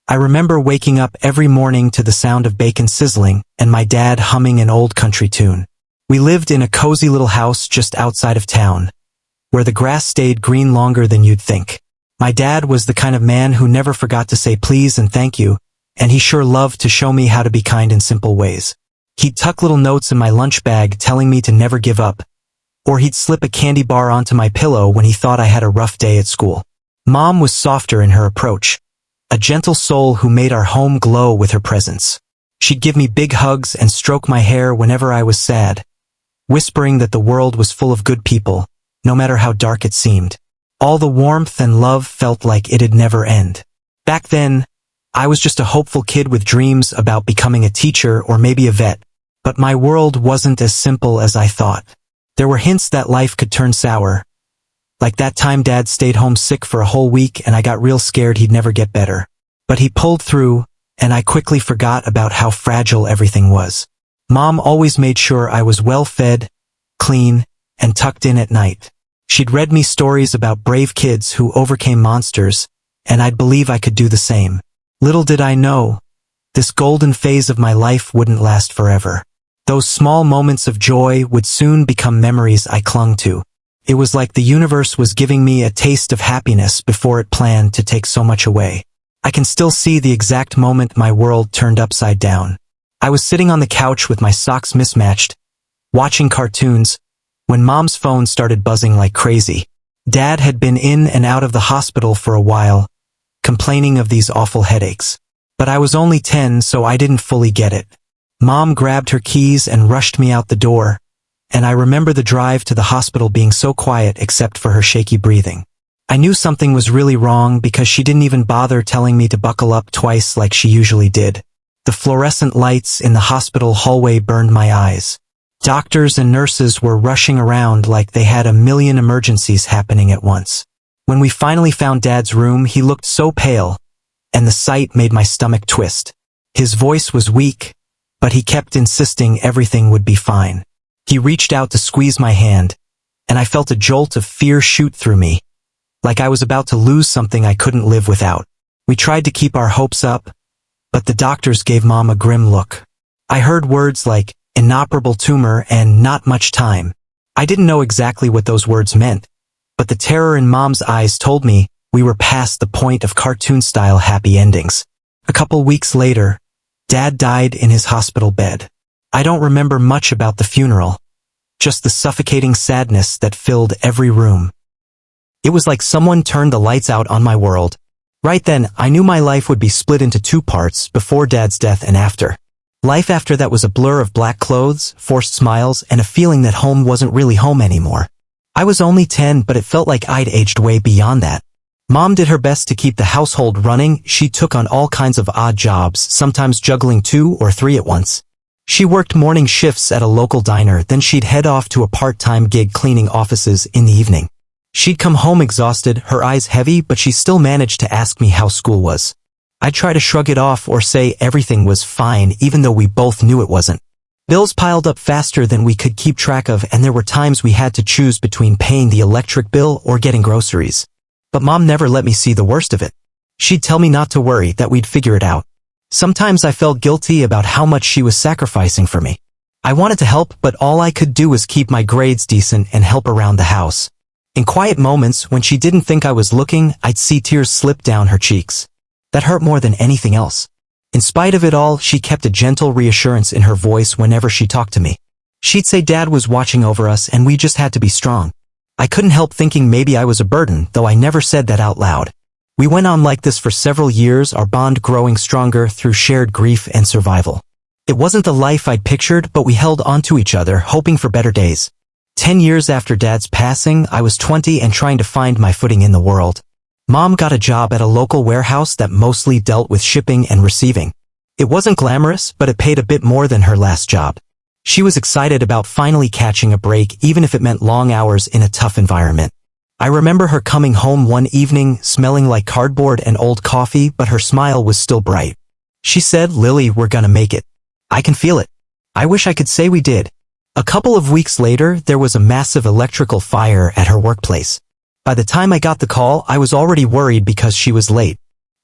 I remember waking up every morning to the sound of bacon sizzling and my dad humming an old country tune. We lived in a cozy little house just outside of town, where the grass stayed green longer than you'd think. My dad was the kind of man who never forgot to say please and thank you, and he sure loved to show me how to be kind in simple ways. He'd tuck little notes in my lunch bag telling me to never give up, or he'd slip a candy bar onto my pillow when he thought I had a rough day at school. Mom was softer in her approach, a gentle soul who made our home glow with her presence. She'd give me big hugs and stroke my hair whenever I was sad, whispering that the world was full of good people, no matter how dark it seemed. All the warmth and love felt like it'd never end. Back then, I was just a hopeful kid with dreams about becoming a teacher or maybe a vet, but my world wasn't as simple as I thought. There were hints that life could turn sour, like that time Dad stayed home sick for a whole week and I got real scared he'd never get better. But he pulled through, and I quickly forgot about how fragile everything was. Mom always made sure I was well fed, clean, and tucked in at night. She'd read me stories about brave kids who overcame monsters, and I'd believe I could do the same. Little did I know, this golden phase of my life wouldn't last forever. Those small moments of joy would soon become memories I clung to. It was like the universe was giving me a taste of happiness before it planned to take so much away. I can still see the exact moment my world turned upside down. I was sitting on the couch with my socks mismatched, watching cartoons, when Mom's phone started buzzing like crazy. Dad had been in and out of the hospital for a while, complaining of these awful headaches. But I was only 10, so I didn't fully get it. Mom grabbed her keys and rushed me out the door, and I remember the drive to the hospital being so quiet except for her shaky breathing. I knew something was really wrong because she didn't even bother telling me to buckle up twice like she usually did. The fluorescent lights in the hospital hallway burned my eyes. Doctors and nurses were rushing around like they had a million emergencies happening at once. When we finally found Dad's room, he looked so pale, and the sight made my stomach twist. His voice was weak, but he kept insisting everything would be fine. He reached out to squeeze my hand, and I felt a jolt of fear shoot through me, like I was about to lose something I couldn't live without. We tried to keep our hopes up, but the doctors gave Mom a grim look. I heard words like inoperable tumor and not much time. I didn't know exactly what those words meant, but the terror in Mom's eyes told me we were past the point of cartoon-style happy endings. A couple weeks later, Dad died in his hospital bed. I don't remember much about the funeral, just the suffocating sadness that filled every room. It was like someone turned the lights out on my world. Right then, I knew my life would be split into two parts, before Dad's death and after. Life after that was a blur of black clothes, forced smiles, and a feeling that home wasn't really home anymore. I was only 10, but it felt like I'd aged way beyond that. Mom did her best to keep the household running. She took on all kinds of odd jobs, sometimes juggling 2 or 3 at once. She worked morning shifts at a local diner, then she'd head off to a part-time gig cleaning offices in the evening. She'd come home exhausted, her eyes heavy, but she still managed to ask me how school was. I'd try to shrug it off or say everything was fine, even though we both knew it wasn't. Bills piled up faster than we could keep track of, and there were times we had to choose between paying the electric bill or getting groceries. But Mom never let me see the worst of it. She'd tell me not to worry, that we'd figure it out. Sometimes I felt guilty about how much she was sacrificing for me. I wanted to help, but all I could do was keep my grades decent and help around the house. In quiet moments, when she didn't think I was looking, I'd see tears slip down her cheeks. That hurt more than anything else. In spite of it all, she kept a gentle reassurance in her voice whenever she talked to me. She'd say Dad was watching over us and we just had to be strong. I couldn't help thinking maybe I was a burden, though I never said that out loud. We went on like this for several years, our bond growing stronger through shared grief and survival. It wasn't the life I'd pictured, but we held on to each other, hoping for better days. 10 years after Dad's passing, I was 20 and trying to find my footing in the world. Mom got a job at a local warehouse that mostly dealt with shipping and receiving. It wasn't glamorous, but it paid a bit more than her last job. She was excited about finally catching a break, even if it meant long hours in a tough environment. I remember her coming home one evening, smelling like cardboard and old coffee, but her smile was still bright. She said, "Lily, we're gonna make it. I can feel it." I wish I could say we did. A couple of weeks later, there was a massive electrical fire at her workplace. By the time I got the call, I was already worried because she was late.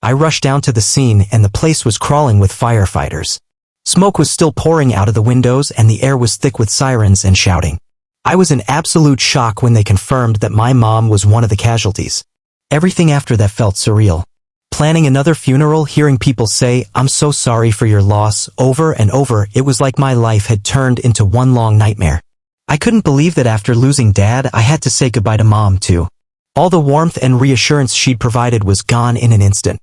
I rushed down to the scene and the place was crawling with firefighters. Smoke was still pouring out of the windows and the air was thick with sirens and shouting. I was in absolute shock when they confirmed that my mom was one of the casualties. Everything after that felt surreal. Planning another funeral, hearing people say, "I'm so sorry for your loss," over and over, it was like my life had turned into one long nightmare. I couldn't believe that after losing Dad, I had to say goodbye to Mom too. All the warmth and reassurance she'd provided was gone in an instant.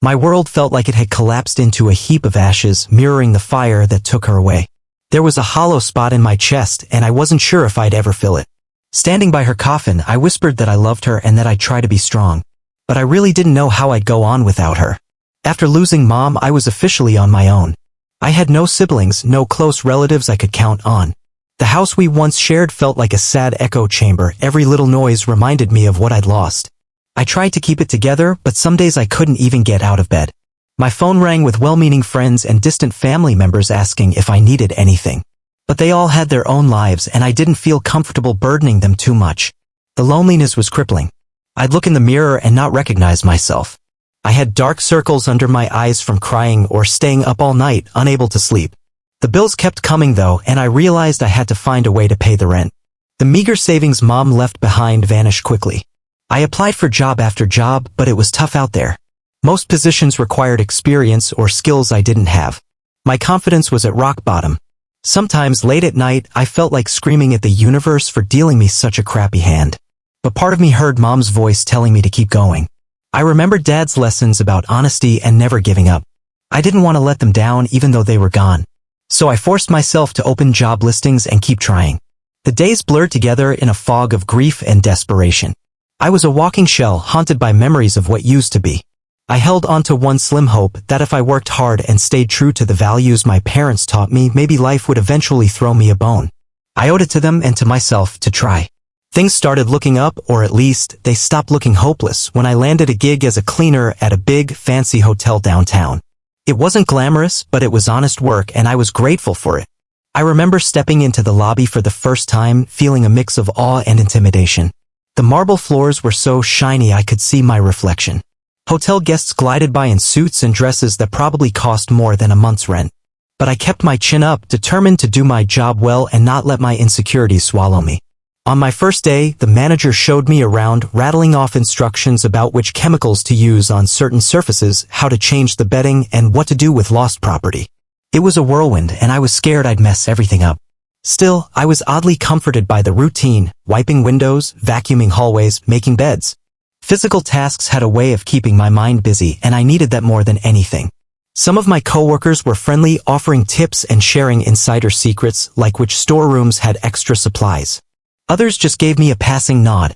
My world felt like it had collapsed into a heap of ashes, mirroring the fire that took her away. There was a hollow spot in my chest, and I wasn't sure if I'd ever fill it. Standing by her coffin, I whispered that I loved her and that I'd try to be strong. But I really didn't know how I'd go on without her. After losing Mom, I was officially on my own. I had no siblings, no close relatives I could count on. The house we once shared felt like a sad echo chamber. Every little noise reminded me of what I'd lost. I tried to keep it together, but some days I couldn't even get out of bed. My phone rang with well-meaning friends and distant family members asking if I needed anything. But they all had their own lives and I didn't feel comfortable burdening them too much. The loneliness was crippling. I'd look in the mirror and not recognize myself. I had dark circles under my eyes from crying or staying up all night, unable to sleep. The bills kept coming though, and I realized I had to find a way to pay the rent. The meager savings Mom left behind vanished quickly. I applied for job after job, but it was tough out there. Most positions required experience or skills I didn't have. My confidence was at rock bottom. Sometimes late at night, I felt like screaming at the universe for dealing me such a crappy hand. But part of me heard Mom's voice telling me to keep going. I remembered Dad's lessons about honesty and never giving up. I didn't want to let them down even though they were gone. So I forced myself to open job listings and keep trying. The days blurred together in a fog of grief and desperation. I was a walking shell, haunted by memories of what used to be. I held on to one slim hope that if I worked hard and stayed true to the values my parents taught me, maybe life would eventually throw me a bone. I owed it to them and to myself to try. Things started looking up, or at least, they stopped looking hopeless when I landed a gig as a cleaner at a big, fancy hotel downtown. It wasn't glamorous, but it was honest work and I was grateful for it. I remember stepping into the lobby for the first time, feeling a mix of awe and intimidation. The marble floors were so shiny I could see my reflection. Hotel guests glided by in suits and dresses that probably cost more than a month's rent. But I kept my chin up, determined to do my job well and not let my insecurities swallow me. On my first day, the manager showed me around, rattling off instructions about which chemicals to use on certain surfaces, how to change the bedding, and what to do with lost property. It was a whirlwind, and I was scared I'd mess everything up. Still, I was oddly comforted by the routine, wiping windows, vacuuming hallways, making beds. Physical tasks had a way of keeping my mind busy, and I needed that more than anything. Some of my coworkers were friendly, offering tips and sharing insider secrets, like which storerooms had extra supplies. Others just gave me a passing nod.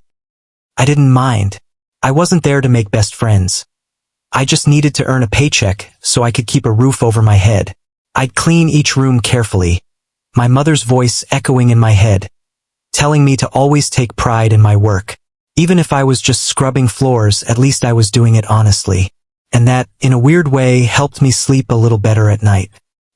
I didn't mind. I wasn't there to make best friends. I just needed to earn a paycheck so I could keep a roof over my head. I'd clean each room carefully, my mother's voice echoing in my head, telling me to always take pride in my work. Even if I was just scrubbing floors, at least I was doing it honestly. And that, in a weird way, helped me sleep a little better at night.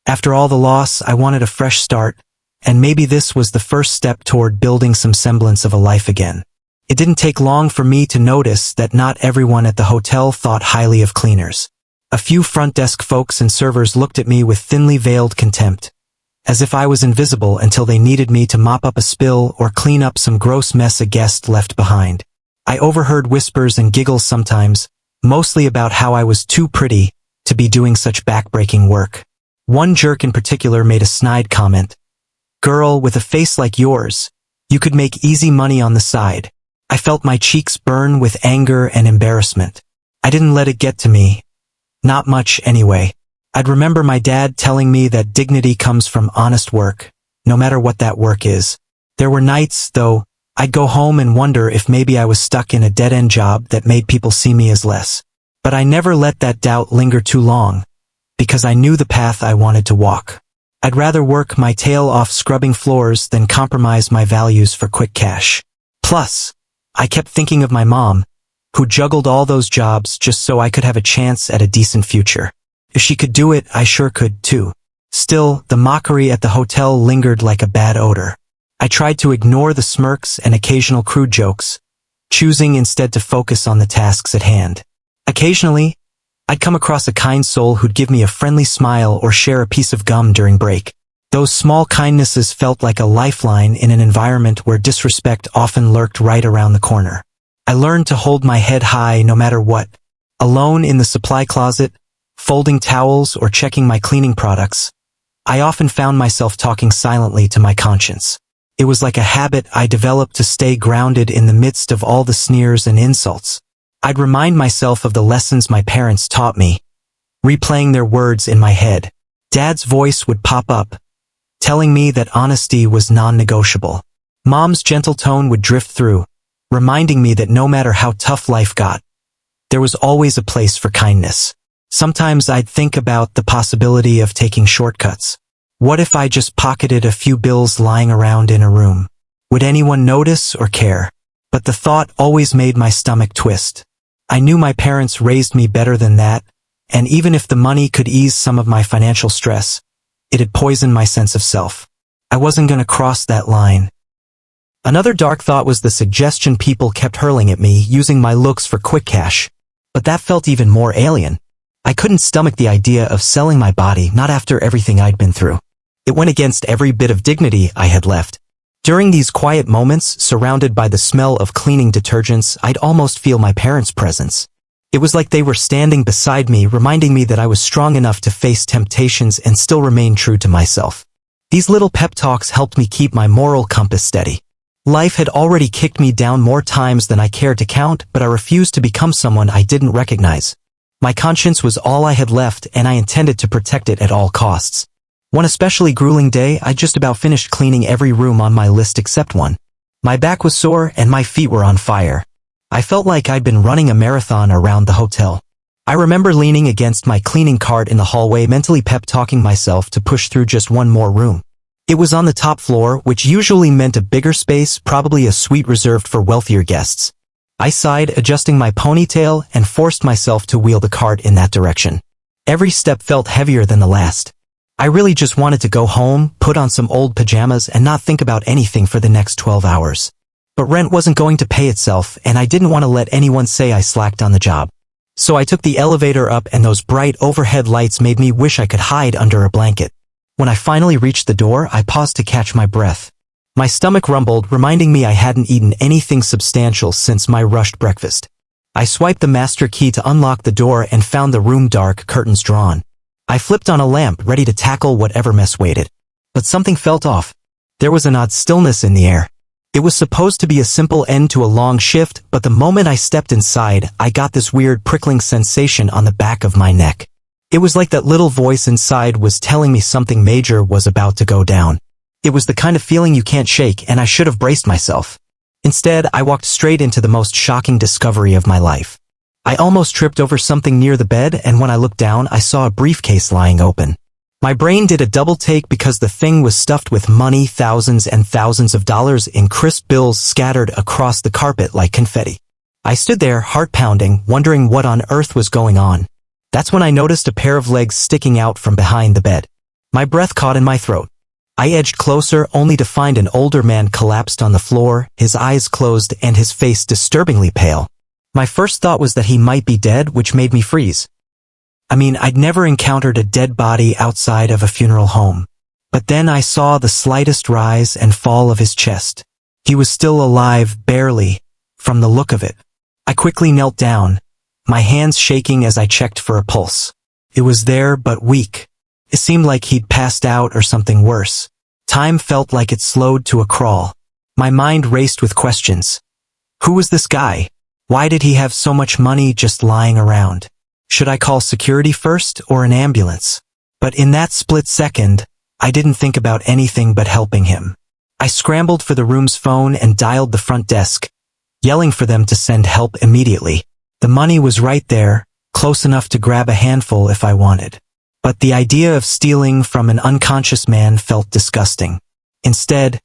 After all the loss, I wanted a fresh start, and maybe this was the first step toward building some semblance of a life again. It didn't take long for me to notice that not everyone at the hotel thought highly of cleaners. A few front desk folks and servers looked at me with thinly veiled contempt, as if I was invisible until they needed me to mop up a spill or clean up some gross mess a guest left behind. I overheard whispers and giggles sometimes, mostly about how I was too pretty to be doing such backbreaking work. One jerk in particular made a snide comment. "Girl, with a face like yours, you could make easy money on the side." I felt my cheeks burn with anger and embarrassment. I didn't let it get to me. Not much, anyway. I'd remember my dad telling me that dignity comes from honest work, no matter what that work is. There were nights, though, I'd go home and wonder if maybe I was stuck in a dead-end job that made people see me as less. But I never let that doubt linger too long, because I knew the path I wanted to walk. I'd rather work my tail off scrubbing floors than compromise my values for quick cash. Plus, I kept thinking of my mom, who juggled all those jobs just so I could have a chance at a decent future. If she could do it, I sure could too. Still, the mockery at the hotel lingered like a bad odor. I tried to ignore the smirks and occasional crude jokes, choosing instead to focus on the tasks at hand. Occasionally, I'd come across a kind soul who'd give me a friendly smile or share a piece of gum during break. Those small kindnesses felt like a lifeline in an environment where disrespect often lurked right around the corner. I learned to hold my head high no matter what. Alone in the supply closet, folding towels or checking my cleaning products, I often found myself talking silently to my conscience. It was like a habit I developed to stay grounded in the midst of all the sneers and insults. I'd remind myself of the lessons my parents taught me, replaying their words in my head. Dad's voice would pop up, telling me that honesty was non-negotiable. Mom's gentle tone would drift through, reminding me that no matter how tough life got, there was always a place for kindness. Sometimes I'd think about the possibility of taking shortcuts. What if I just pocketed a few bills lying around in a room? Would anyone notice or care? But the thought always made my stomach twist. I knew my parents raised me better than that, and even if the money could ease some of my financial stress, it'd poison my sense of self. I wasn't going to cross that line. Another dark thought was the suggestion people kept hurling at me using my looks for quick cash. But that felt even more alien. I couldn't stomach the idea of selling my body, not after everything I'd been through. It went against every bit of dignity I had left. During these quiet moments, surrounded by the smell of cleaning detergents, I'd almost feel my parents' presence. It was like they were standing beside me, reminding me that I was strong enough to face temptations and still remain true to myself. These little pep talks helped me keep my moral compass steady. Life had already kicked me down more times than I cared to count, but I refused to become someone I didn't recognize. My conscience was all I had left, and I intended to protect it at all costs. One especially grueling day, I just about finished cleaning every room on my list except one. My back was sore and my feet were on fire. I felt like I'd been running a marathon around the hotel. I remember leaning against my cleaning cart in the hallway, mentally pep-talking myself to push through just one more room. It was on the top floor, which usually meant a bigger space, probably a suite reserved for wealthier guests. I sighed, adjusting my ponytail, and forced myself to wheel the cart in that direction. Every step felt heavier than the last. I really just wanted to go home, put on some old pajamas, and not think about anything for the next 12 hours. But rent wasn't going to pay itself, and I didn't want to let anyone say I slacked on the job. So I took the elevator up, and those bright overhead lights made me wish I could hide under a blanket. When I finally reached the door, I paused to catch my breath. My stomach rumbled, reminding me I hadn't eaten anything substantial since my rushed breakfast. I swiped the master key to unlock the door and found the room dark, curtains drawn. I flipped on a lamp, ready to tackle whatever mess waited. But something felt off. There was an odd stillness in the air. It was supposed to be a simple end to a long shift, but the moment I stepped inside, I got this weird prickling sensation on the back of my neck. It was like that little voice inside was telling me something major was about to go down. It was the kind of feeling you can't shake, and I should have braced myself. Instead, I walked straight into the most shocking discovery of my life. I almost tripped over something near the bed, and when I looked down, I saw a briefcase lying open. My brain did a double take because the thing was stuffed with money, thousands and thousands of dollars in crisp bills scattered across the carpet like confetti. I stood there, heart pounding, wondering what on earth was going on. That's when I noticed a pair of legs sticking out from behind the bed. My breath caught in my throat. I edged closer, only to find an older man collapsed on the floor, his eyes closed and his face disturbingly pale. My first thought was that he might be dead, which made me freeze. I'd never encountered a dead body outside of a funeral home. But then I saw the slightest rise and fall of his chest. He was still alive, barely, from the look of it. I quickly knelt down, my hands shaking as I checked for a pulse. It was there, but weak. It seemed like he'd passed out or something worse. Time felt like it slowed to a crawl. My mind raced with questions. Who was this guy? Why did he have so much money just lying around? Should I call security first or an ambulance? But in that split second, I didn't think about anything but helping him. I scrambled for the room's phone and dialed the front desk, yelling for them to send help immediately. The money was right there, close enough to grab a handful if I wanted. But the idea of stealing from an unconscious man felt disgusting. Instead,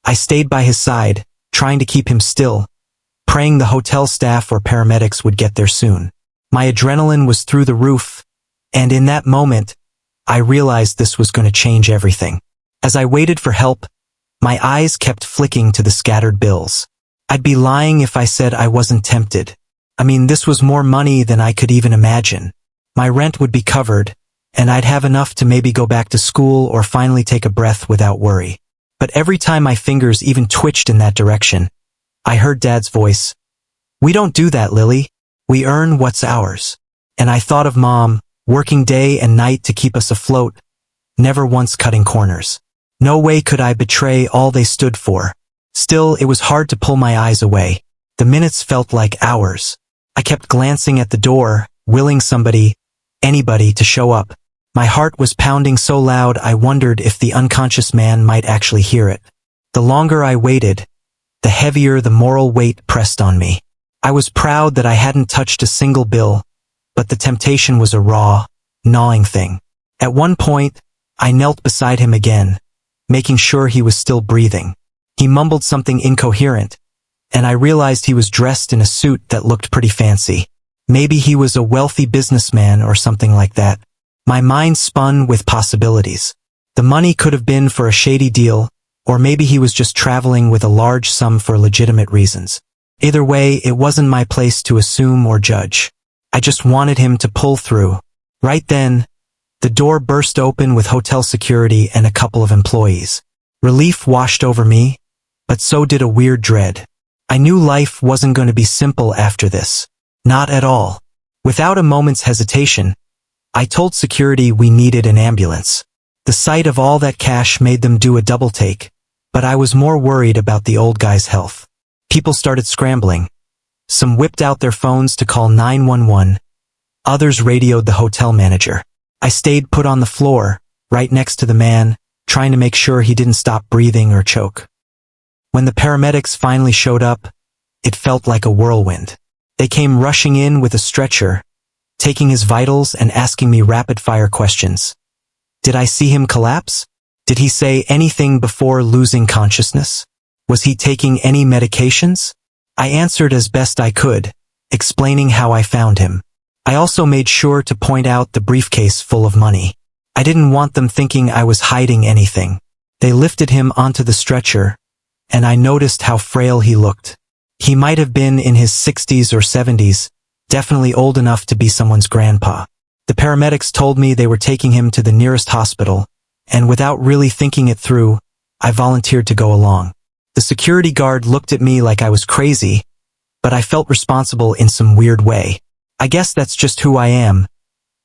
I stayed by his side, trying to keep him still, praying the hotel staff or paramedics would get there soon. My adrenaline was through the roof, and in that moment, I realized this was going to change everything. As I waited for help, my eyes kept flicking to the scattered bills. I'd be lying if I said I wasn't tempted. This was more money than I could even imagine. My rent would be covered, and I'd have enough to maybe go back to school or finally take a breath without worry. But every time my fingers even twitched in that direction, I heard Dad's voice. "We don't do that, Lily. We earn what's ours." And I thought of Mom, working day and night to keep us afloat, never once cutting corners. No way could I betray all they stood for. Still, it was hard to pull my eyes away. The minutes felt like hours. I kept glancing at the door, willing anybody to show up. My heart was pounding so loud I wondered if the unconscious man might actually hear it. The longer I waited, the heavier the moral weight pressed on me. I was proud that I hadn't touched a single bill, but the temptation was a raw, gnawing thing. At one point, I knelt beside him again, making sure he was still breathing. He mumbled something incoherent, and I realized he was dressed in a suit that looked pretty fancy. Maybe he was a wealthy businessman or something like that. My mind spun with possibilities. The money could have been for a shady deal, or maybe he was just traveling with a large sum for legitimate reasons. Either way, it wasn't my place to assume or judge. I just wanted him to pull through. Right then, the door burst open with hotel security and a couple of employees. Relief washed over me, but so did a weird dread. I knew life wasn't going to be simple after this. Not at all. Without a moment's hesitation, I told security we needed an ambulance. The sight of all that cash made them do a double take, but I was more worried about the old guy's health. People started scrambling. Some whipped out their phones to call 911. Others radioed the hotel manager. I stayed put on the floor, right next to the man, trying to make sure he didn't stop breathing or choke. When the paramedics finally showed up, it felt like a whirlwind. They came rushing in with a stretcher, taking his vitals and asking me rapid-fire questions. Did I see him collapse? Did he say anything before losing consciousness? Was he taking any medications? I answered as best I could, explaining how I found him. I also made sure to point out the briefcase full of money. I didn't want them thinking I was hiding anything. They lifted him onto the stretcher, and I noticed how frail he looked. He might have been in his 60s or 70s, definitely old enough to be someone's grandpa. The paramedics told me they were taking him to the nearest hospital, and without really thinking it through, I volunteered to go along. The security guard looked at me like I was crazy, but I felt responsible in some weird way. I guess that's just who I am.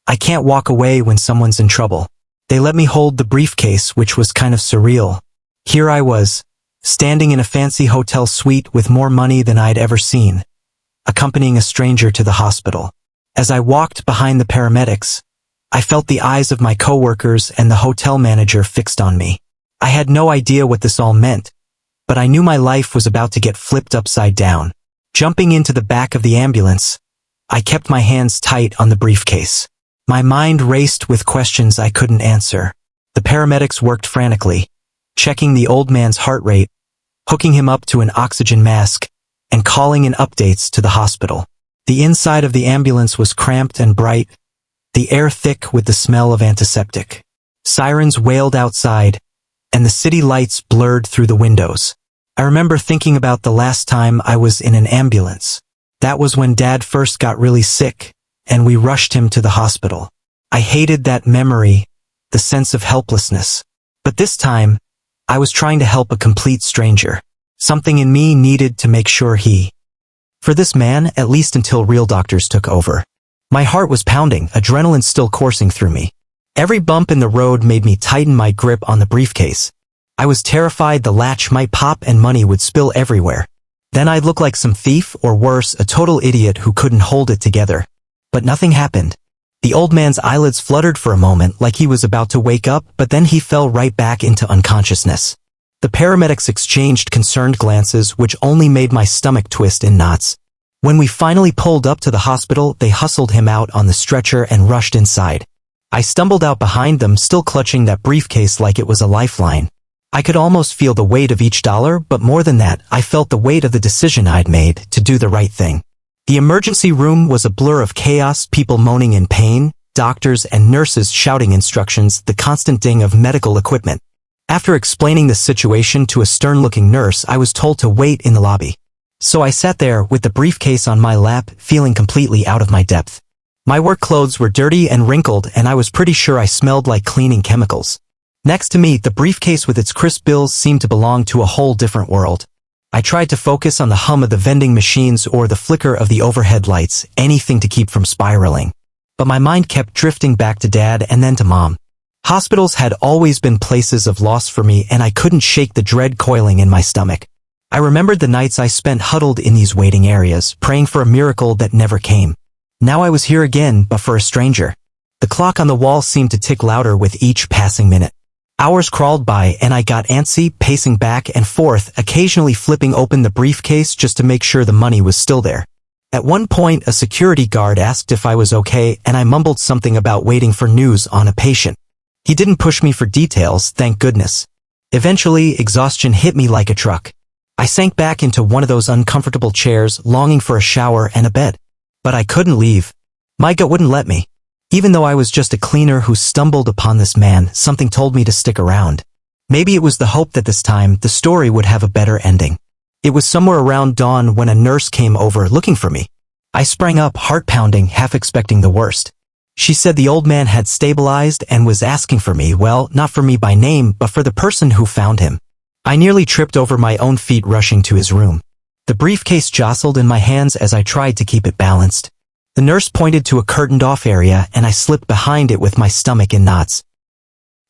I can't walk away when someone's in trouble. They let me hold the briefcase, which was kind of surreal. Here I was, standing in a fancy hotel suite with more money than I'd ever seen, accompanying a stranger to the hospital. As I walked behind the paramedics, I felt the eyes of my coworkers and the hotel manager fixed on me. I had no idea what this all meant, but I knew my life was about to get flipped upside down. Jumping into the back of the ambulance, I kept my hands tight on the briefcase. My mind raced with questions I couldn't answer. The paramedics worked frantically, checking the old man's heart rate, hooking him up to an oxygen mask, and calling in updates to the hospital. The inside of the ambulance was cramped and bright, the air thick with the smell of antiseptic. Sirens wailed outside, and the city lights blurred through the windows. I remember thinking about the last time I was in an ambulance. That was when Dad first got really sick, and we rushed him to the hospital. I hated that memory, the sense of helplessness. But this time, I was trying to help a complete stranger. Something in me needed to make sure for this man, at least until real doctors took over. My heart was pounding, adrenaline still coursing through me. Every bump in the road made me tighten my grip on the briefcase. I was terrified the latch might pop and money would spill everywhere. Then I'd look like some thief, or worse, a total idiot who couldn't hold it together. But nothing happened. The old man's eyelids fluttered for a moment like he was about to wake up, but then he fell right back into unconsciousness. The paramedics exchanged concerned glances which only made my stomach twist in knots. When we finally pulled up to the hospital, they hustled him out on the stretcher and rushed inside. I stumbled out behind them, still clutching that briefcase like it was a lifeline. I could almost feel the weight of each dollar, but more than that, I felt the weight of the decision I'd made to do the right thing. The emergency room was a blur of chaos, people moaning in pain, doctors and nurses shouting instructions, the constant ding of medical equipment. After explaining the situation to a stern-looking nurse, I was told to wait in the lobby. So I sat there with the briefcase on my lap, feeling completely out of my depth. My work clothes were dirty and wrinkled, and I was pretty sure I smelled like cleaning chemicals. Next to me, the briefcase with its crisp bills seemed to belong to a whole different world. I tried to focus on the hum of the vending machines or the flicker of the overhead lights, anything to keep from spiraling. But my mind kept drifting back to Dad and then to Mom. Hospitals had always been places of loss for me, and I couldn't shake the dread coiling in my stomach. I remembered the nights I spent huddled in these waiting areas, praying for a miracle that never came. Now I was here again, but for a stranger. The clock on the wall seemed to tick louder with each passing minute. Hours crawled by, and I got antsy, pacing back and forth, occasionally flipping open the briefcase just to make sure the money was still there. At one point, a security guard asked if I was okay, and I mumbled something about waiting for news on a patient. He didn't push me for details, thank goodness. Eventually, exhaustion hit me like a truck. I sank back into one of those uncomfortable chairs, longing for a shower and a bed. But I couldn't leave. My gut wouldn't let me. Even though I was just a cleaner who stumbled upon this man, something told me to stick around. Maybe it was the hope that this time, the story would have a better ending. It was somewhere around dawn when a nurse came over looking for me. I sprang up, heart pounding, half expecting the worst. She said the old man had stabilized and was asking for me, well, not for me by name, but for the person who found him. I nearly tripped over my own feet rushing to his room. The briefcase jostled in my hands as I tried to keep it balanced. The nurse pointed to a curtained-off area, and I slipped behind it with my stomach in knots.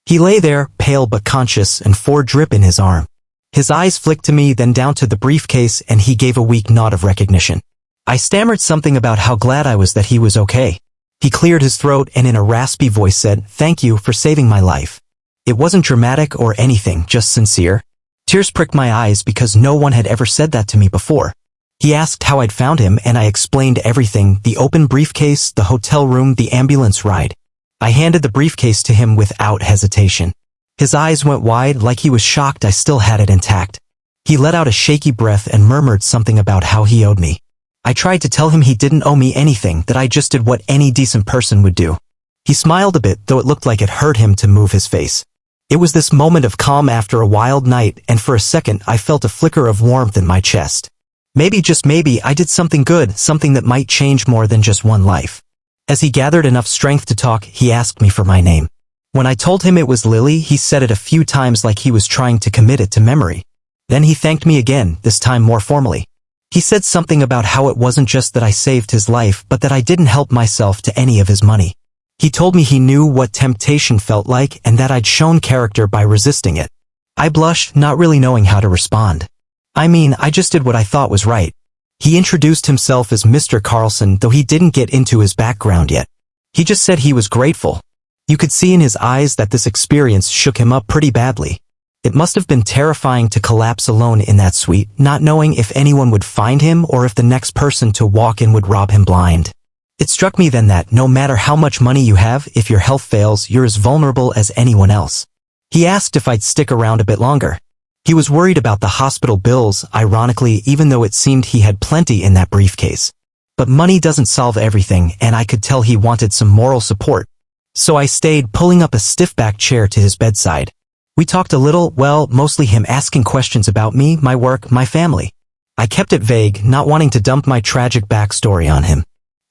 He lay there, pale but conscious, and a drip in his arm. His eyes flicked to me, then down to the briefcase, and he gave a weak nod of recognition. I stammered something about how glad I was that he was okay. He cleared his throat and in a raspy voice said, "Thank you for saving my life." It wasn't dramatic or anything, just sincere. Tears pricked my eyes because no one had ever said that to me before. He asked how I'd found him, and I explained everything: the open briefcase, the hotel room, the ambulance ride. I handed the briefcase to him without hesitation. His eyes went wide, like he was shocked I still had it intact. He let out a shaky breath and murmured something about how he owed me. I tried to tell him he didn't owe me anything, that I just did what any decent person would do. He smiled a bit, though it looked like it hurt him to move his face. It was this moment of calm after a wild night, and for a second I felt a flicker of warmth in my chest. Maybe, just maybe, I did something good, something that might change more than just one life. As he gathered enough strength to talk, he asked me for my name. When I told him it was Lily, he said it a few times like he was trying to commit it to memory. Then he thanked me again, this time more formally. He said something about how it wasn't just that I saved his life, but that I didn't help myself to any of his money. He told me he knew what temptation felt like and that I'd shown character by resisting it. I blushed, not really knowing how to respond. I mean, I just did what I thought was right. He introduced himself as Mr. Carlson, though he didn't get into his background yet. He just said he was grateful. You could see in his eyes that this experience shook him up pretty badly. It must have been terrifying to collapse alone in that suite, not knowing if anyone would find him or if the next person to walk in would rob him blind. It struck me then that, no matter how much money you have, if your health fails, you're as vulnerable as anyone else. He asked if I'd stick around a bit longer. He was worried about the hospital bills, ironically, even though it seemed he had plenty in that briefcase. But money doesn't solve everything, and I could tell he wanted some moral support. So I stayed, pulling up a stiff-backed chair to his bedside. We talked a little, well, mostly him asking questions about me, my work, my family. I kept it vague, not wanting to dump my tragic backstory on him.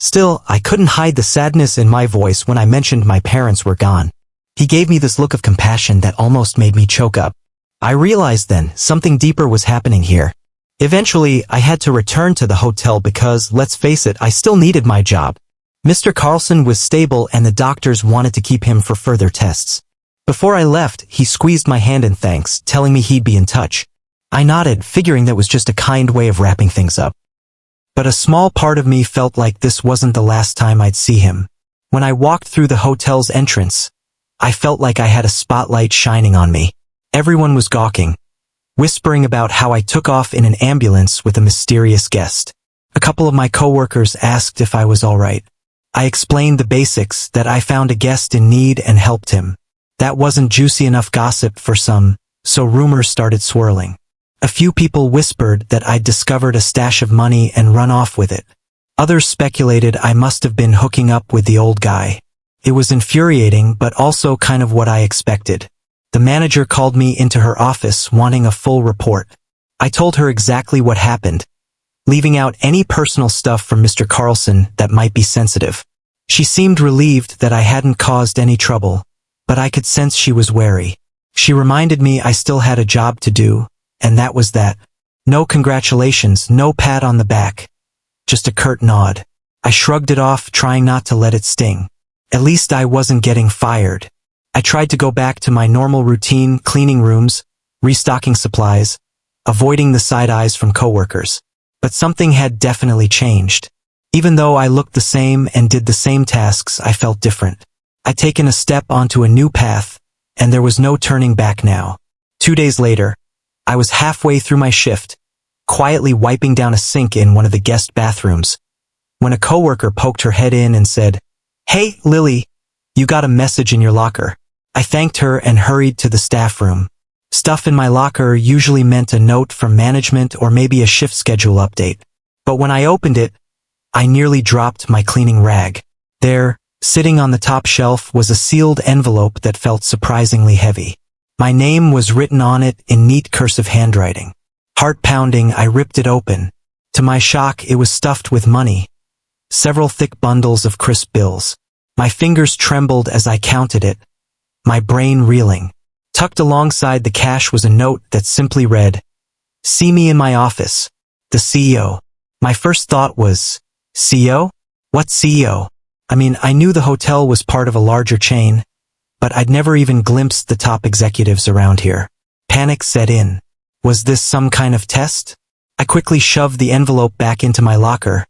Still, I couldn't hide the sadness in my voice when I mentioned my parents were gone. He gave me this look of compassion that almost made me choke up. I realized then, something deeper was happening here. Eventually, I had to return to the hotel because, let's face it, I still needed my job. Mr. Carlson was stable and the doctors wanted to keep him for further tests. Before I left, he squeezed my hand in thanks, telling me he'd be in touch. I nodded, figuring that was just a kind way of wrapping things up. But a small part of me felt like this wasn't the last time I'd see him. When I walked through the hotel's entrance, I felt like I had a spotlight shining on me. Everyone was gawking, whispering about how I took off in an ambulance with a mysterious guest. A couple of my coworkers asked if I was all right. I explained the basics, that I found a guest in need and helped him. That wasn't juicy enough gossip for some, so rumors started swirling. A few people whispered that I'd discovered a stash of money and run off with it. Others speculated I must have been hooking up with the old guy. It was infuriating, but also kind of what I expected. The manager called me into her office wanting a full report. I told her exactly what happened, leaving out any personal stuff from Mr. Carlson that might be sensitive. She seemed relieved that I hadn't caused any trouble, but I could sense she was wary. She reminded me I still had a job to do, and that was that. No congratulations, no pat on the back. Just a curt nod. I shrugged it off, trying not to let it sting. At least I wasn't getting fired. I tried to go back to my normal routine, cleaning rooms, restocking supplies, avoiding the side eyes from coworkers. But something had definitely changed. Even though I looked the same and did the same tasks, I felt different. I'd taken a step onto a new path, and there was no turning back now. 2 days later, I was halfway through my shift, quietly wiping down a sink in one of the guest bathrooms, when a coworker poked her head in and said, "Hey, Lily, you got a message in your locker." I thanked her and hurried to the staff room. Stuff in my locker usually meant a note from management or maybe a shift schedule update. But when I opened it, I nearly dropped my cleaning rag. There, sitting on the top shelf, was a sealed envelope that felt surprisingly heavy. My name was written on it in neat cursive handwriting. Heart pounding, I ripped it open. To my shock, it was stuffed with money. Several thick bundles of crisp bills. My fingers trembled as I counted it, my brain reeling. Tucked alongside the cash was a note that simply read, "See me in my office. The CEO." My first thought was, CEO? What CEO? I mean, I knew the hotel was part of a larger chain, but I'd never even glimpsed the top executives around here. Panic set in. Was this some kind of test? I quickly shoved the envelope back into my locker,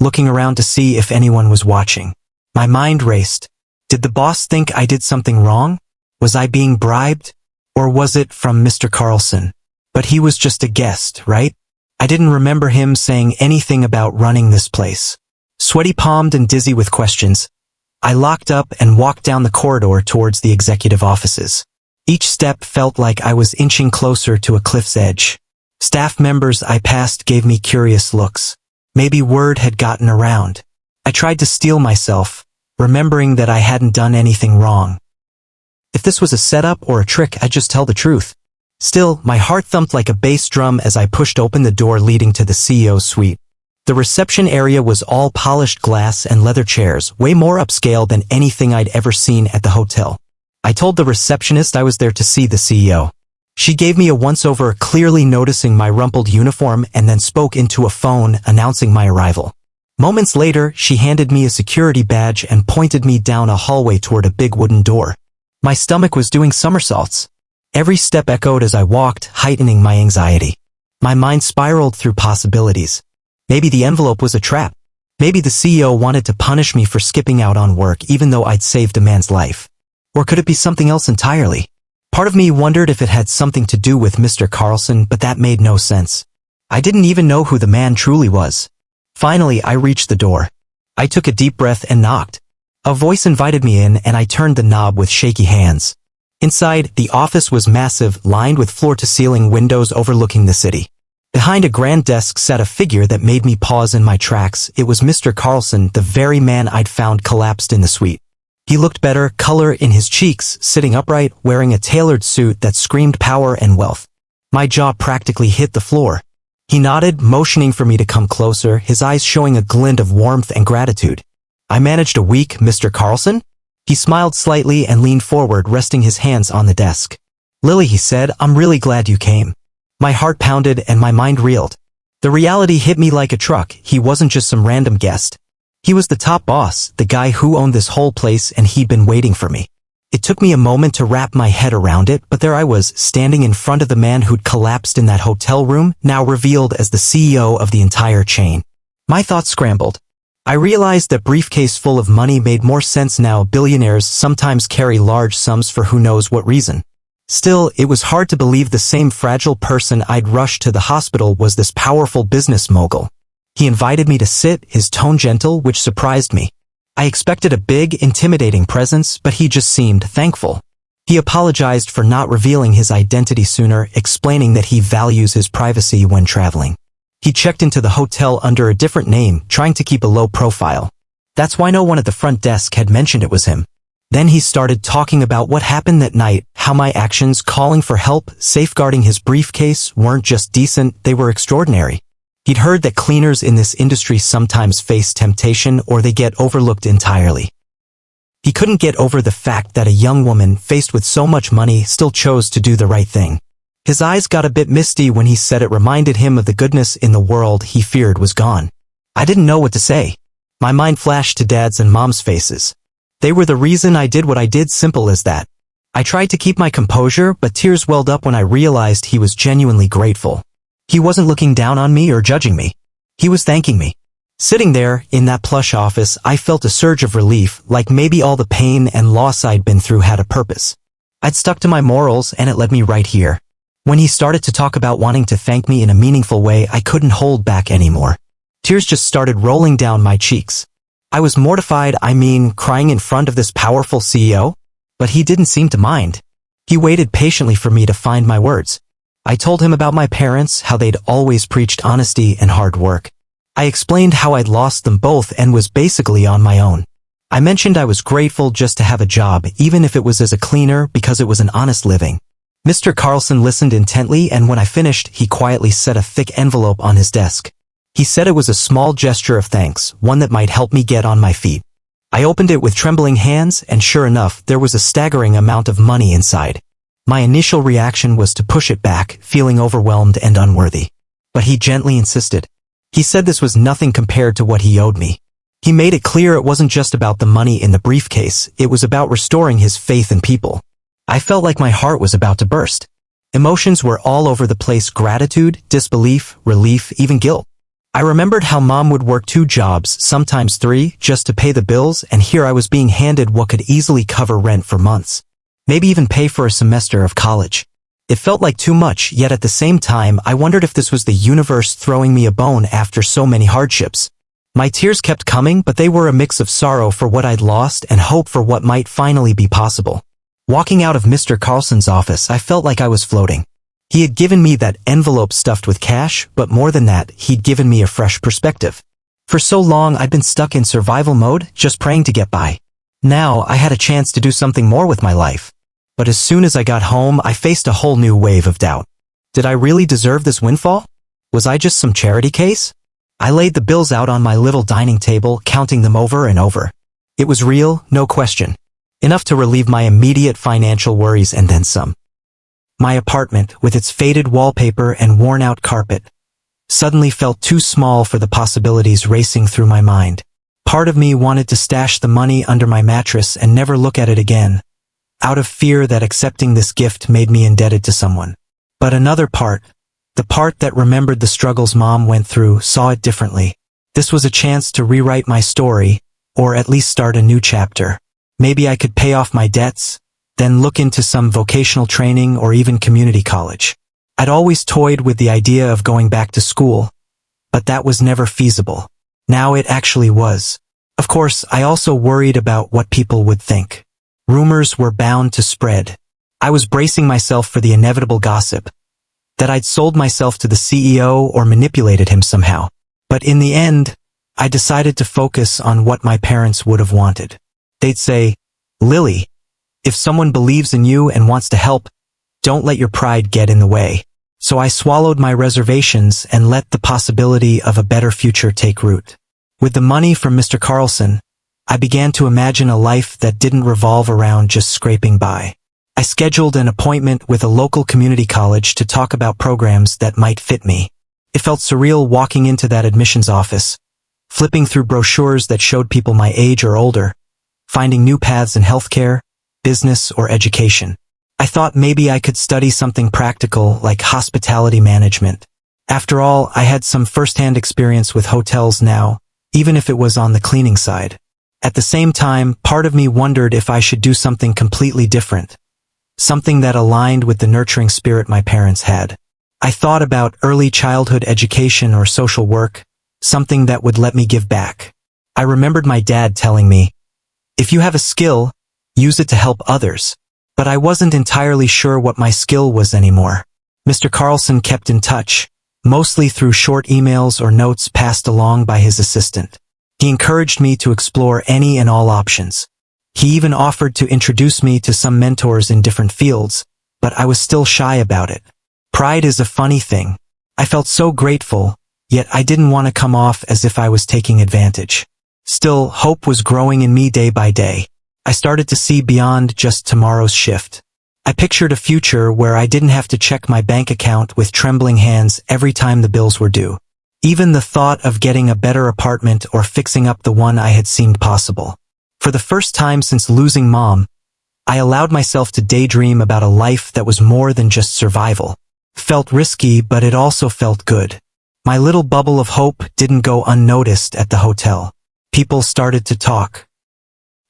looking around to see if anyone was watching. My mind raced. Did the boss think I did something wrong? Was I being bribed? Or was it from Mr. Carlson? But he was just a guest, right? I didn't remember him saying anything about running this place. Sweaty-palmed and dizzy with questions, I locked up and walked down the corridor towards the executive offices. Each step felt like I was inching closer to a cliff's edge. Staff members I passed gave me curious looks. Maybe word had gotten around. I tried to steel myself, remembering that I hadn't done anything wrong. If this was a setup or a trick, I'd just tell the truth. Still, my heart thumped like a bass drum as I pushed open the door leading to the CEO's suite. The reception area was all polished glass and leather chairs, way more upscale than anything I'd ever seen at the hotel. I told the receptionist I was there to see the CEO. She gave me a once-over, clearly noticing my rumpled uniform, and then spoke into a phone announcing my arrival. Moments later, she handed me a security badge and pointed me down a hallway toward a big wooden door. My stomach was doing somersaults. Every step echoed as I walked, heightening my anxiety. My mind spiraled through possibilities. Maybe the envelope was a trap. Maybe the CEO wanted to punish me for skipping out on work even though I'd saved a man's life. Or could it be something else entirely? Part of me wondered if it had something to do with Mr. Carlson, but that made no sense. I didn't even know who the man truly was. Finally, I reached the door. I took a deep breath and knocked. A voice invited me in, and I turned the knob with shaky hands. Inside, the office was massive, lined with floor-to-ceiling windows overlooking the city. Behind a grand desk sat a figure that made me pause in my tracks. It was Mr. Carlson, the very man I'd found collapsed in the suite. He looked better, color in his cheeks, sitting upright, wearing a tailored suit that screamed power and wealth. My jaw practically hit the floor. He nodded, motioning for me to come closer, his eyes showing a glint of warmth and gratitude. "I managed a week, Mr. Carlson?" He smiled slightly and leaned forward, resting his hands on the desk. "Lily," he said, "I'm really glad you came." My heart pounded and my mind reeled. The reality hit me like a truck. He wasn't just some random guest. He was the top boss, the guy who owned this whole place, and he'd been waiting for me. It took me a moment to wrap my head around it, but there I was, standing in front of the man who'd collapsed in that hotel room, now revealed as the CEO of the entire chain. My thoughts scrambled. I realized that briefcase full of money made more sense now. Billionaires sometimes carry large sums for who knows what reason. Still, it was hard to believe the same fragile person I'd rushed to the hospital was this powerful business mogul. He invited me to sit, his tone gentle, which surprised me. I expected a big, intimidating presence, but he just seemed thankful. He apologized for not revealing his identity sooner, explaining that he values his privacy when traveling. He checked into the hotel under a different name, trying to keep a low profile. That's why no one at the front desk had mentioned it was him. Then he started talking about what happened that night, how my actions, calling for help, safeguarding his briefcase, weren't just decent, they were extraordinary. He'd heard that cleaners in this industry sometimes face temptation or they get overlooked entirely. He couldn't get over the fact that a young woman faced with so much money still chose to do the right thing. His eyes got a bit misty when he said it reminded him of the goodness in the world he feared was gone. I didn't know what to say. My mind flashed to Dad's and Mom's faces. They were the reason I did what I did, simple as that. I tried to keep my composure, but tears welled up when I realized he was genuinely grateful. He wasn't looking down on me or judging me. He was thanking me. Sitting there, in that plush office, I felt a surge of relief, like maybe all the pain and loss I'd been through had a purpose. I'd stuck to my morals and it led me right here. When he started to talk about wanting to thank me in a meaningful way, I couldn't hold back anymore. Tears just started rolling down my cheeks. I was mortified, crying in front of this powerful CEO, but he didn't seem to mind. He waited patiently for me to find my words. I told him about my parents, how they'd always preached honesty and hard work. I explained how I'd lost them both and was basically on my own. I mentioned I was grateful just to have a job, even if it was as a cleaner, because it was an honest living. Mr. Carlson listened intently, and when I finished, he quietly set a thick envelope on his desk. He said it was a small gesture of thanks, one that might help me get on my feet. I opened it with trembling hands, and sure enough, there was a staggering amount of money inside. My initial reaction was to push it back, feeling overwhelmed and unworthy. But he gently insisted. He said this was nothing compared to what he owed me. He made it clear it wasn't just about the money in the briefcase, it was about restoring his faith in people. I felt like my heart was about to burst. Emotions were all over the place: gratitude, disbelief, relief, even guilt. I remembered how Mom would work 2 jobs, sometimes 3, just to pay the bills, and here I was being handed what could easily cover rent for months. Maybe even pay for a semester of college. It felt like too much, yet at the same time, I wondered if this was the universe throwing me a bone after so many hardships. My tears kept coming, but they were a mix of sorrow for what I'd lost and hope for what might finally be possible. Walking out of Mr. Carlson's office, I felt like I was floating. He had given me that envelope stuffed with cash, but more than that, he'd given me a fresh perspective. For so long, I'd been stuck in survival mode, just praying to get by. Now, I had a chance to do something more with my life. But as soon as I got home, I faced a whole new wave of doubt. Did I really deserve this windfall? Was I just some charity case? I laid the bills out on my little dining table, counting them over and over. It was real, no question. Enough to relieve my immediate financial worries and then some. My apartment, with its faded wallpaper and worn-out carpet, suddenly felt too small for the possibilities racing through my mind. Part of me wanted to stash the money under my mattress and never look at it again, out of fear that accepting this gift made me indebted to someone. But another part, the part that remembered the struggles Mom went through, saw it differently. This was a chance to rewrite my story, or at least start a new chapter. Maybe I could pay off my debts, then look into some vocational training or even community college. I'd always toyed with the idea of going back to school, but that was never feasible. Now it actually was. Of course, I also worried about what people would think. Rumors were bound to spread. I was bracing myself for the inevitable gossip, that I'd sold myself to the CEO or manipulated him somehow. But in the end, I decided to focus on what my parents would have wanted. They'd say, "Lily, if someone believes in you and wants to help, don't let your pride get in the way." So I swallowed my reservations and let the possibility of a better future take root. With the money from Mr. Carlson, I began to imagine a life that didn't revolve around just scraping by. I scheduled an appointment with a local community college to talk about programs that might fit me. It felt surreal walking into that admissions office, flipping through brochures that showed people my age or older, finding new paths in healthcare, business, or education. I thought maybe I could study something practical like hospitality management. After all, I had some first-hand experience with hotels now, even if it was on the cleaning side. At the same time, part of me wondered if I should do something completely different, something that aligned with the nurturing spirit my parents had. I thought about early childhood education or social work, something that would let me give back. I remembered my dad telling me, "If you have a skill, use it to help others." But I wasn't entirely sure what my skill was anymore. Mr. Carlson kept in touch, mostly through short emails or notes passed along by his assistant. He encouraged me to explore any and all options. He even offered to introduce me to some mentors in different fields, but I was still shy about it. Pride is a funny thing. I felt so grateful, yet I didn't want to come off as if I was taking advantage. Still, hope was growing in me day by day. I started to see beyond just tomorrow's shift. I pictured a future where I didn't have to check my bank account with trembling hands every time the bills were due. Even the thought of getting a better apartment or fixing up the one I had seemed possible. For the first time since losing Mom, I allowed myself to daydream about a life that was more than just survival. Felt risky, but it also felt good. My little bubble of hope didn't go unnoticed at the hotel. People started to talk.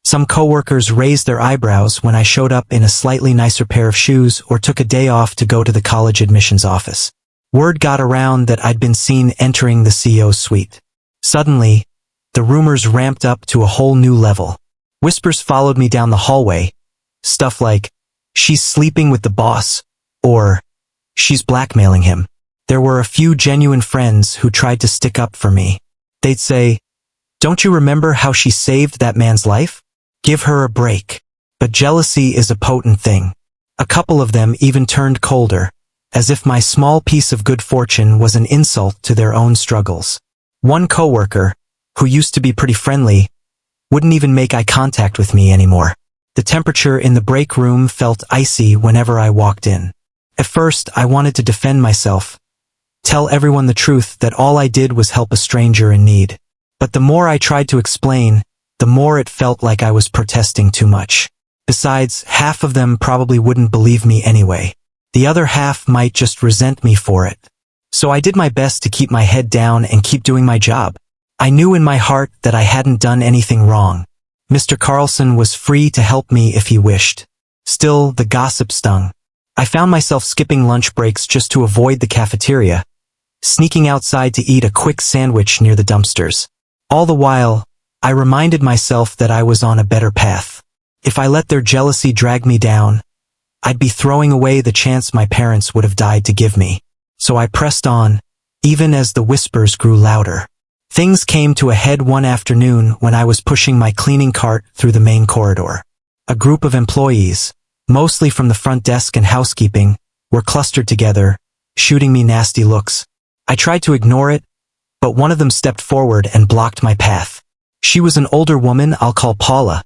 Some coworkers raised their eyebrows when I showed up in a slightly nicer pair of shoes or took a day off to go to the college admissions office. Word got around that I'd been seen entering the CEO's suite. Suddenly, the rumors ramped up to a whole new level. Whispers followed me down the hallway. Stuff like, "She's sleeping with the boss," or "She's blackmailing him." There were a few genuine friends who tried to stick up for me. They'd say, "Don't you remember how she saved that man's life? Give her a break." But jealousy is a potent thing. A couple of them even turned colder, as if my small piece of good fortune was an insult to their own struggles. One coworker, who used to be pretty friendly, wouldn't even make eye contact with me anymore. The temperature in the break room felt icy whenever I walked in. At first, I wanted to defend myself, tell everyone the truth that all I did was help a stranger in need. But the more I tried to explain, the more it felt like I was protesting too much. Besides, half of them probably wouldn't believe me anyway. The other half might just resent me for it. So I did my best to keep my head down and keep doing my job. I knew in my heart that I hadn't done anything wrong. Mr. Carlson was free to help me if he wished. Still, the gossip stung. I found myself skipping lunch breaks just to avoid the cafeteria, sneaking outside to eat a quick sandwich near the dumpsters. All the while, I reminded myself that I was on a better path. If I let their jealousy drag me down, I'd be throwing away the chance my parents would have died to give me. So I pressed on, even as the whispers grew louder. Things came to a head one afternoon when I was pushing my cleaning cart through the main corridor. A group of employees, mostly from the front desk and housekeeping, were clustered together, shooting me nasty looks. I tried to ignore it, but one of them stepped forward and blocked my path. She was an older woman I'll call Paula,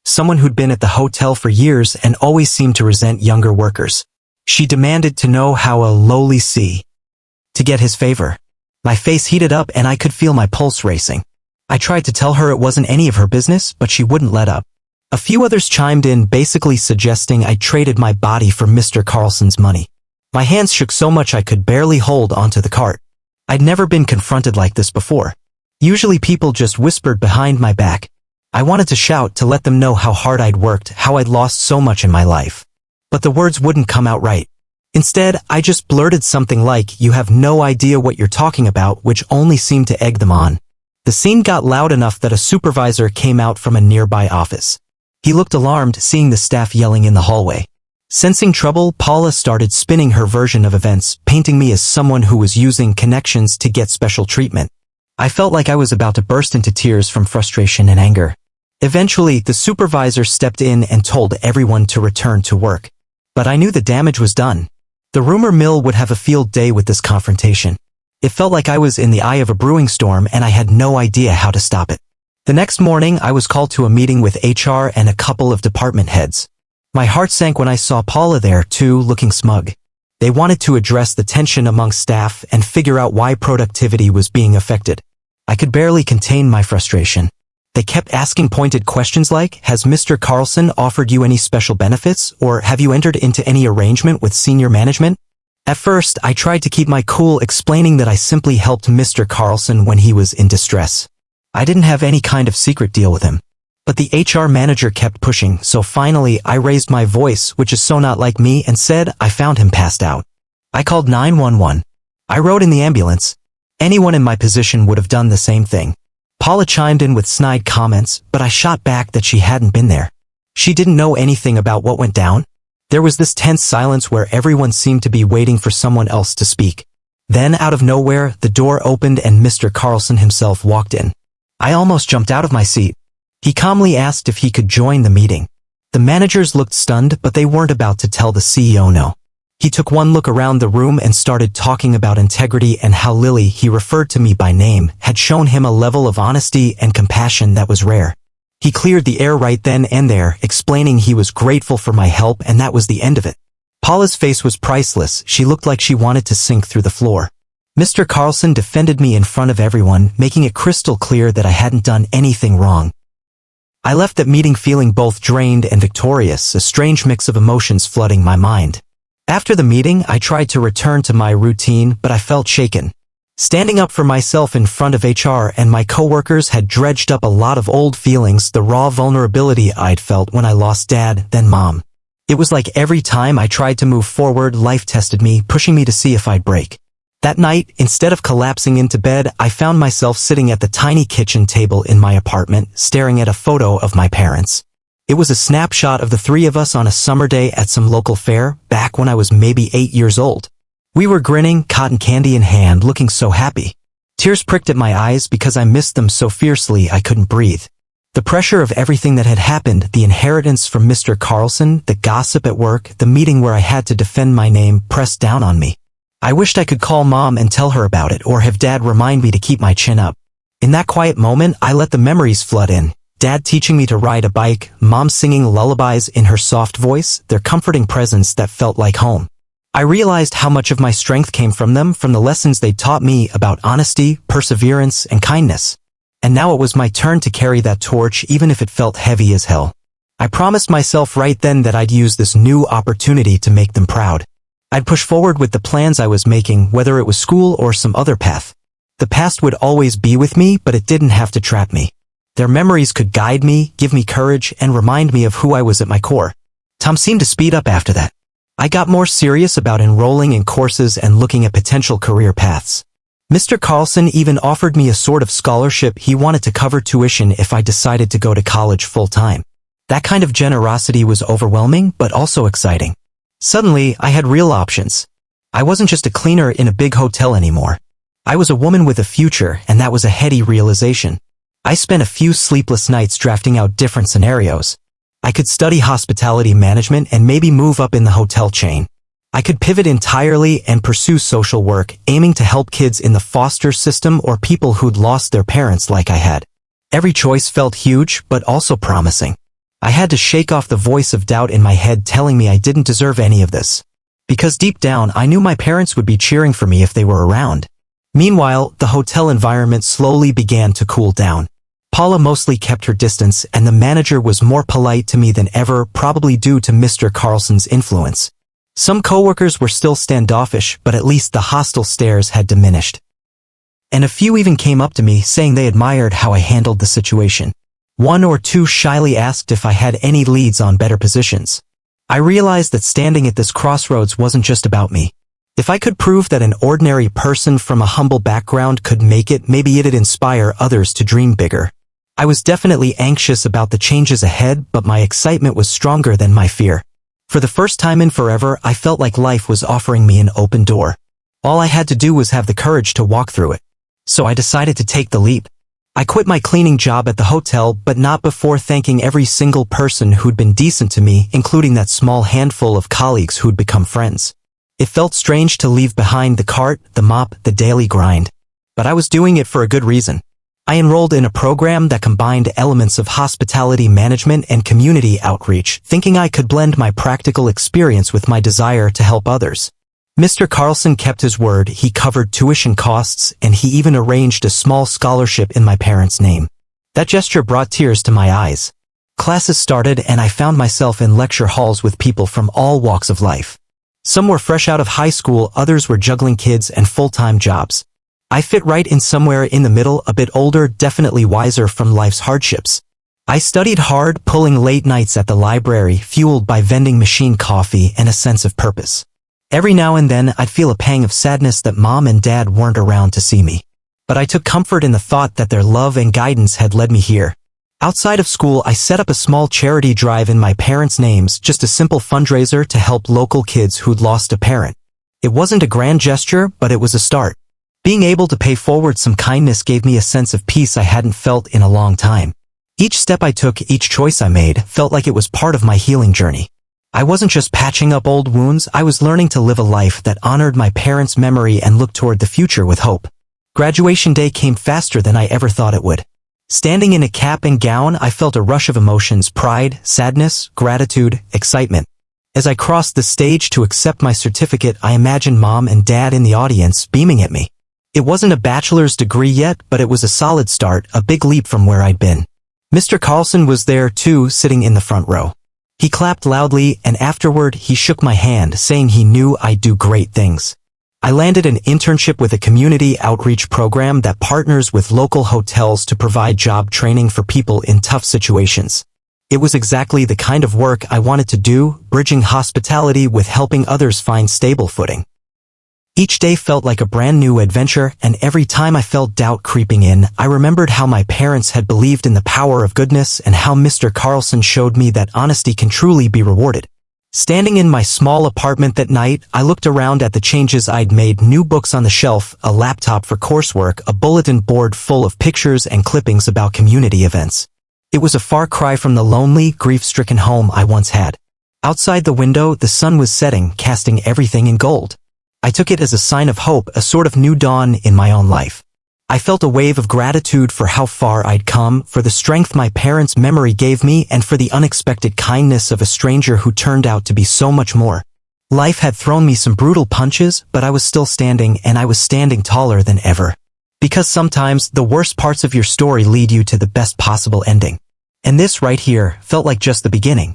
someone who'd been at the hotel for years and always seemed to resent younger workers. She demanded to know how a lowly C to get his favor. My face heated up and I could feel my pulse racing. I tried to tell her it wasn't any of her business, but she wouldn't let up. A few others chimed in, basically suggesting I traded my body for Mr. Carlson's money. My hands shook so much I could barely hold onto the cart. I'd never been confronted like this before. Usually people just whispered behind my back. I wanted to shout to let them know how hard I'd worked, how I'd lost so much in my life. But the words wouldn't come out right. Instead, I just blurted something like, "You have no idea what you're talking about," which only seemed to egg them on. The scene got loud enough that a supervisor came out from a nearby office. He looked alarmed, seeing the staff yelling in the hallway. Sensing trouble, Paula started spinning her version of events, painting me as someone who was using connections to get special treatment. I felt like I was about to burst into tears from frustration and anger. Eventually, the supervisor stepped in and told everyone to return to work. But I knew the damage was done. The rumor mill would have a field day with this confrontation. It felt like I was in the eye of a brewing storm and I had no idea how to stop it. The next morning, I was called to a meeting with HR and a couple of department heads. My heart sank when I saw Paula there, too, looking smug. They wanted to address the tension among staff and figure out why productivity was being affected. I could barely contain my frustration. They kept asking pointed questions like, "Has Mr. Carlson offered you any special benefits, or have you entered into any arrangement with senior management?" At first, I tried to keep my cool, explaining that I simply helped Mr. Carlson when he was in distress. I didn't have any kind of secret deal with him. But the HR manager kept pushing, so finally I raised my voice, which is so not like me, and said I found him passed out. I called 911. I rode in the ambulance. Anyone in my position would have done the same thing. Paula chimed in with snide comments, but I shot back that she hadn't been there. She didn't know anything about what went down. There was this tense silence where everyone seemed to be waiting for someone else to speak. Then, out of nowhere, the door opened and Mr. Carlson himself walked in. I almost jumped out of my seat. He calmly asked if he could join the meeting. The managers looked stunned, but they weren't about to tell the CEO no. He took one look around the room and started talking about integrity and how Lily, he referred to me by name, had shown him a level of honesty and compassion that was rare. He cleared the air right then and there, explaining he was grateful for my help and that was the end of it. Paula's face was priceless. She looked like she wanted to sink through the floor. Mr. Carlson defended me in front of everyone, making it crystal clear that I hadn't done anything wrong. I left that meeting feeling both drained and victorious, a strange mix of emotions flooding my mind. After the meeting, I tried to return to my routine, but I felt shaken. Standing up for myself in front of HR and my coworkers had dredged up a lot of old feelings, the raw vulnerability I'd felt when I lost Dad, then Mom. It was like every time I tried to move forward, life tested me, pushing me to see if I'd break. That night, instead of collapsing into bed, I found myself sitting at the tiny kitchen table in my apartment, staring at a photo of my parents. It was a snapshot of the three of us on a summer day at some local fair, back when I was maybe 8 years old. We were grinning, cotton candy in hand, looking so happy. Tears pricked at my eyes because I missed them so fiercely I couldn't breathe. The pressure of everything that had happened, the inheritance from Mr. Carlson, the gossip at work, the meeting where I had to defend my name, pressed down on me. I wished I could call Mom and tell her about it or have Dad remind me to keep my chin up. In that quiet moment, I let the memories flood in. Dad teaching me to ride a bike, Mom singing lullabies in her soft voice, their comforting presence that felt like home. I realized how much of my strength came from them, from the lessons they taught me about honesty, perseverance, and kindness. And now it was my turn to carry that torch, even if it felt heavy as hell. I promised myself right then that I'd use this new opportunity to make them proud. I'd push forward with the plans I was making, whether it was school or some other path. The past would always be with me, but it didn't have to trap me. Their memories could guide me, give me courage, and remind me of who I was at my core. Time seemed to speed up after that. I got more serious about enrolling in courses and looking at potential career paths. Mr. Carlson even offered me a sort of scholarship. He wanted to cover tuition if I decided to go to college full-time. That kind of generosity was overwhelming, but also exciting. Suddenly, I had real options. I wasn't just a cleaner in a big hotel anymore. I was a woman with a future, and that was a heady realization. I spent a few sleepless nights drafting out different scenarios. I could study hospitality management and maybe move up in the hotel chain. I could pivot entirely and pursue social work, aiming to help kids in the foster system or people who'd lost their parents like I had. Every choice felt huge, but also promising. I had to shake off the voice of doubt in my head telling me I didn't deserve any of this. Because deep down, I knew my parents would be cheering for me if they were around. Meanwhile, the hotel environment slowly began to cool down. Paula mostly kept her distance, and the manager was more polite to me than ever, probably due to Mr. Carlson's influence. Some coworkers were still standoffish, but at least the hostile stares had diminished. And a few even came up to me, saying they admired how I handled the situation. One or two shyly asked if I had any leads on better positions. I realized that standing at this crossroads wasn't just about me. If I could prove that an ordinary person from a humble background could make it, maybe it'd inspire others to dream bigger. I was definitely anxious about the changes ahead, but my excitement was stronger than my fear. For the first time in forever, I felt like life was offering me an open door. All I had to do was have the courage to walk through it. So I decided to take the leap. I quit my cleaning job at the hotel, but not before thanking every single person who'd been decent to me, including that small handful of colleagues who'd become friends. It felt strange to leave behind the cart, the mop, the daily grind. But I was doing it for a good reason. I enrolled in a program that combined elements of hospitality management and community outreach, thinking I could blend my practical experience with my desire to help others. Mr. Carlson kept his word. He covered tuition costs, and he even arranged a small scholarship in my parents' name. That gesture brought tears to my eyes. Classes started, and I found myself in lecture halls with people from all walks of life. Some were fresh out of high school, others were juggling kids and full-time jobs. I fit right in somewhere in the middle, a bit older, definitely wiser from life's hardships. I studied hard, pulling late nights at the library, fueled by vending machine coffee and a sense of purpose. Every now and then, I'd feel a pang of sadness that Mom and Dad weren't around to see me. But I took comfort in the thought that their love and guidance had led me here. Outside of school, I set up a small charity drive in my parents' names, just a simple fundraiser to help local kids who'd lost a parent. It wasn't a grand gesture, but it was a start. Being able to pay forward some kindness gave me a sense of peace I hadn't felt in a long time. Each step I took, each choice I made, felt like it was part of my healing journey. I wasn't just patching up old wounds, I was learning to live a life that honored my parents' memory and looked toward the future with hope. Graduation day came faster than I ever thought it would. Standing in a cap and gown, I felt a rush of emotions: pride, sadness, gratitude, excitement. As I crossed the stage to accept my certificate, I imagined Mom and Dad in the audience, beaming at me. It wasn't a bachelor's degree yet, but it was a solid start, a big leap from where I'd been. Mr. Carlson was there too, sitting in the front row. He clapped loudly, and afterward he shook my hand, saying he knew I'd do great things. I landed an internship with a community outreach program that partners with local hotels to provide job training for people in tough situations. It was exactly the kind of work I wanted to do, bridging hospitality with helping others find stable footing. Each day felt like a brand new adventure, and every time I felt doubt creeping in, I remembered how my parents had believed in the power of goodness and how Mr. Carlson showed me that honesty can truly be rewarded. Standing in my small apartment that night, I looked around at the changes I'd made: new books on the shelf, a laptop for coursework, a bulletin board full of pictures and clippings about community events. It was a far cry from the lonely, grief-stricken home I once had. Outside the window, the sun was setting, casting everything in gold. I took it as a sign of hope, a sort of new dawn in my own life. I felt a wave of gratitude for how far I'd come, for the strength my parents' memory gave me, and for the unexpected kindness of a stranger who turned out to be so much more. Life had thrown me some brutal punches, but I was still standing, and I was standing taller than ever. Because sometimes, the worst parts of your story lead you to the best possible ending. And this right here felt like just the beginning.